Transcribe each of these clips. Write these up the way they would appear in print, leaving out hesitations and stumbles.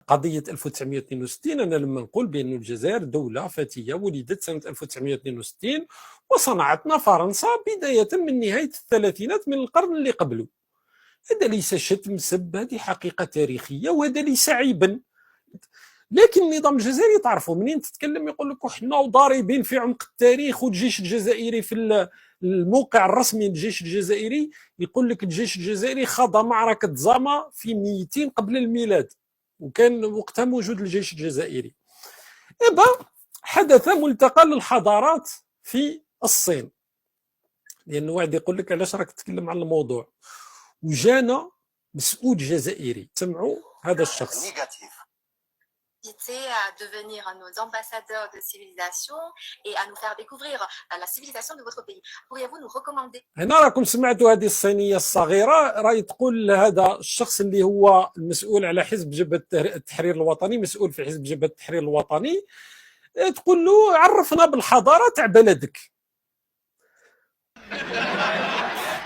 قضية 1962. أنا لما نقول بأن الجزائر دولة فتية ولدت سنة 1962 وصنعتنا فرنسا بداية من نهاية الثلاثينات من القرن اللي قبله، هذا ليس شتم سب، هذه حقيقة تاريخية وهذا ليس عيبا. لكن النظام الجزائري تعرفوا منين تتكلم يقول لك احنا وضاربين في عمق التاريخ، والجيش الجزائري في الموقع الرسمي للجيش الجزائري يقول لك الجيش الجزائري خاض معركة زاما في 200 قبل الميلاد وكان وقتها موجود الجيش الجزائري. إبا حدث ملتقى للحضارات في الصين، لأنه واحد يقول لك علاش راك تتكلم عن الموضوع، وجانا مسؤول جزائري، سمعوا هذا الشخص. à devenir nos ambassadeurs de civilisation et à nous faire découvrir la civilisation de votre pays. Pourriez-vous nous recommander؟ هنا راكم سمعتوا هذه الصينية الصغيرة راهي تقول هذا الشخص اللي هو المسؤول على حزب جبهة التحرير الوطني، مسؤول في حزب جبهة التحرير الوطني، تقول له عرفنا بالحضارة تاع بلدك.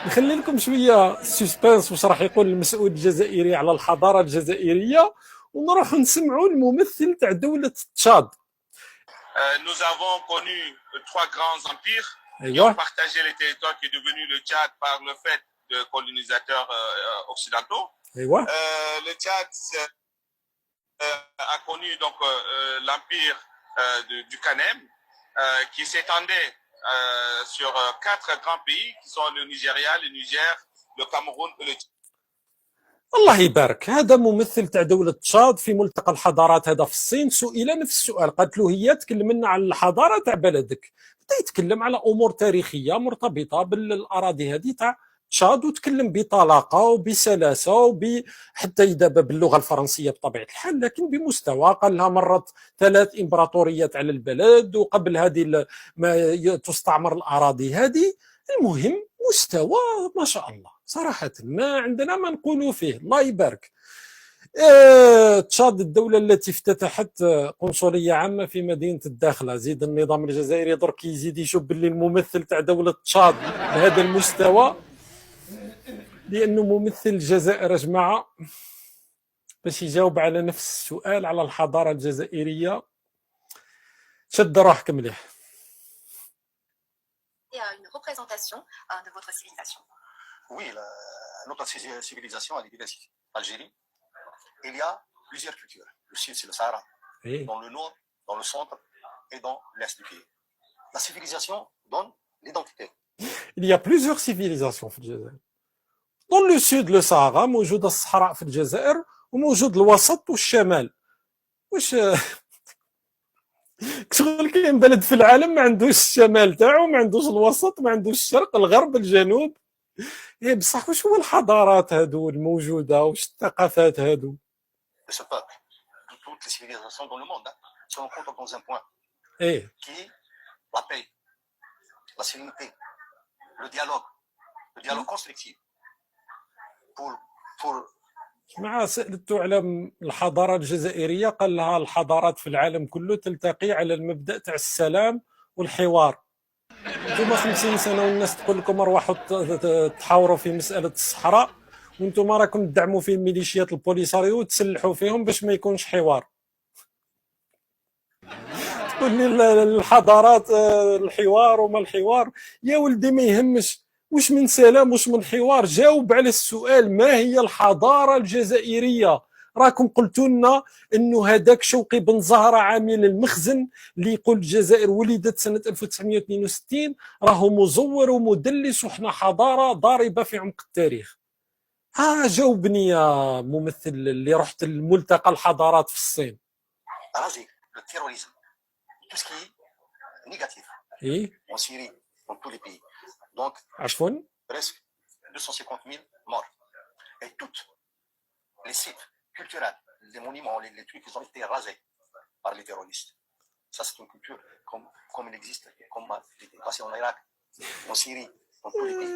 نخلي لكم شوية سسبانس واش راح يقول المسؤول الجزائري على الحضارة الجزائرية ونروح نسمعوا الممثل تاع دولة تشاد. Nous avons connu trois grands empires qui ont partagé les territoires qui est devenu le Tchad par le fait de colonisateurs occidentaux. Le Tchad a connu donc l'empire du Kanem qui s'étendait sur quatre grands pays qui sont le Nigeria, le Niger, le Cameroun et le Tchad. الله يبارك. هذا ممثل تاع دولة تشاد في ملتقى الحضارات هذا في الصين، سئل نفس السؤال، قالت له هي تكلم لنا على الحضارة تاع بلدك، بدا يتكلم على امور تاريخيه مرتبطه بالاراضي هذه تاع تشاد، وتكلم بطلاقه وبسلاسه حتى دابا باللغه الفرنسيه بطبيعه الحال، لكن بمستوى. قال لها مرت 3 امبراطوريات على البلد، وقبل هذه ما تستعمر الاراضي هذه. المهم مستوى ما شاء الله صراحه، ما عندنا ما نقولوا فيه. الله يبارك. تشاد الدولة التي افتتحت قنصلية عامة في مدينة الداخلة. زيد النظام الجزائري درك يزيد يشوف باللي الممثل تاع دولة تشاد بهذا المستوى، لأنه ممثل الجزائر يا جماعة باش يجاوب على نفس السؤال على الحضارة الجزائرية. شد روحك مليح. Une représentation de votre civilisation. Oui, notre civilisation elle est diversifiée. Algérie, il y a plusieurs cultures. Le sud, c'est le Sahara. Oui. Dans le nord, dans le centre et dans l'est du pays. La civilisation donne l'identité. Il y a plusieurs civilisations في الجزائر. Dans le sud, le Sahara، موجود الصحراء في الجزائر، وموجود الوسط والشمال. واش شغل كاين بلد في العالم ما عندوش الشمال تاعو، ما عندوش الوسط، ما عندوش الشرق، الغرب، الجنوب. بصح واش هو الحضارات هادو الموجوده، واش الثقافات هادو؟ Ce peuple, de toutes les civilisations dans le monde, se rencontrent dans un point qui est la paix, la sérénité, le dialogue constructif. Pour مع سألته على الحضارة الجزائرية، قال لها الحضارات في العالم كله تلتقي على المبدأ تاع السلام والحوار. انتم 50 سنة والناس تقول لكم ارواحوا تحاوروا في مسألة الصحراء، وانتم راكم تدعموا في ميليشيات البوليساريو وتسلحوا فيهم باش ما يكونش حوار. تقول لي الحضارات الحوار وما الحوار، يا ولدي ما يهمش واش من سلام واش من حوار. جاوب على السؤال، ما هي الحضارة الجزائرية؟ راكم قلتوا لنا انه هذاك شوقي بن زهرة عامل المخزن اللي يقول الجزائر ولدت سنة 1962 راهو مزور ومدلس وحنا حضارة ضاربة في عمق التاريخ. جاوبني يا ممثل اللي رحت الملتقى الحضارات في الصين. التيروريزم tout ce qui est négatif. En Syrie, dans tous les pays. Donc, presque 250 000 morts. Et tous les sites culturels, les monuments, les trucs, ils ont été rasés par les terroristes. Ça, c'est une culture comme il existe, comme il est passé en Irak, en Syrie, dans tous les pays.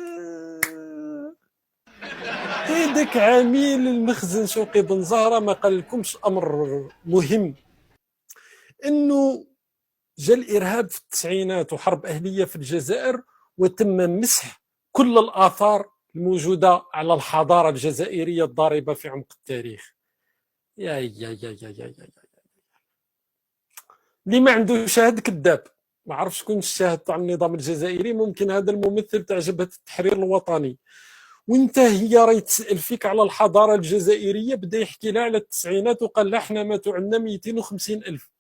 هذاك عميل المخزن شوقي بن زهرة ما قال لكمش أمر مهم، إنه جا الإرهاب في التسعينات وحرب أهلية في الجزائر، وتم مسح كل الآثار الموجودة على الحضارة الجزائرية الضاربة في عمق التاريخ. يا اللي ما عنده شاهد كذاب. ما عرف شكون الشاهد تاع النظام الجزائري. ممكن هذا الممثل تاع جبهة التحرير الوطني، وانت هي راهي تسال فيك على الحضاره الجزائريه، بدا يحكي لها على التسعينات وقال لها احنا ماتوا عندنا 250 الف.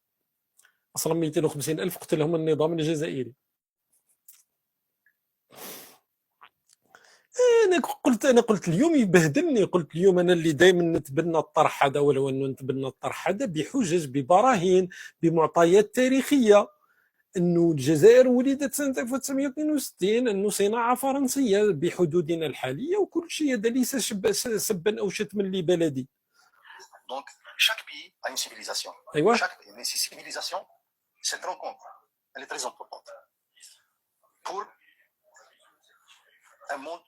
اصلا 250 الف قتلهم النظام الجزائري. انا قلت اليوم يبهدلني. قلت اليوم انا اللي دائما نتبنى الطرح هذا، ولو انه نتبنى الطرح هذا بحجج ببراهين بمعطيات تاريخيه، انه الجزائر ولدت سنه 1962، انه صناعه فرنسيه بحدودنا الحاليه، وكل شيء هذا ليس سبا او شتما لبلدي. Donc chaque pays a une civilisation. ايوه. Mais ces civilisations, cette rencontre, elle est très importante pour un monde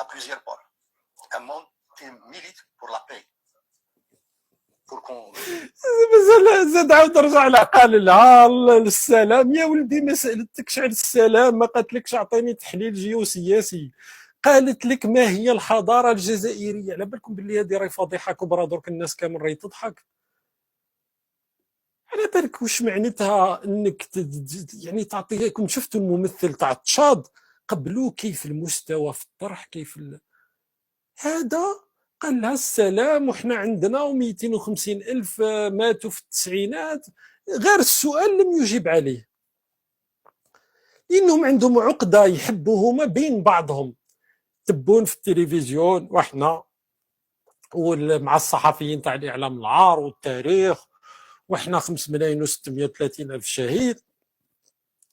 à plusieurs ports, un monde qui milite pour la paix. زاد عاود رجع لها قال لها السلام. يا ولدي ما سالتكش على السلام، ما قالتلكش اعطيني تحليل جيوسياسي، قالت لك ما هي الحضاره الجزائريه. على بالكم باللي هذه راهي فضيحه كبرى، درك الناس كامل راهي تضحك. على بالك واش معناتها انك يعني تعطيكم. شفتوا الممثل تاع تشاد قبلوه كيف المستوى في الطرح، كيف هذا قال لها السلام وحنا عندنا 250 ألف ماتوا في التسعينات. غير السؤال لم يجيب عليه، لأنهم عندهم عقدة يحبوهما بين بعضهم، تبون في التلفزيون وحنا ومع الصحفيين تاع الإعلام العار والتاريخ وحنا 5,630,000 شهيد.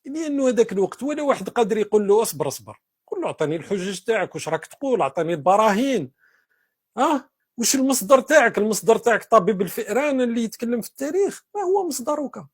لأنه هذاك الوقت ولا واحد قادر يقول له اصبر اصبر، قول له اعطيني الحجج تاعك، واش راك تقول، اعطيني البراهين. وش المصدر تاعك؟ المصدر تاعك طبيب الفئران اللي يتكلم في التاريخ، ما هو مصدرك؟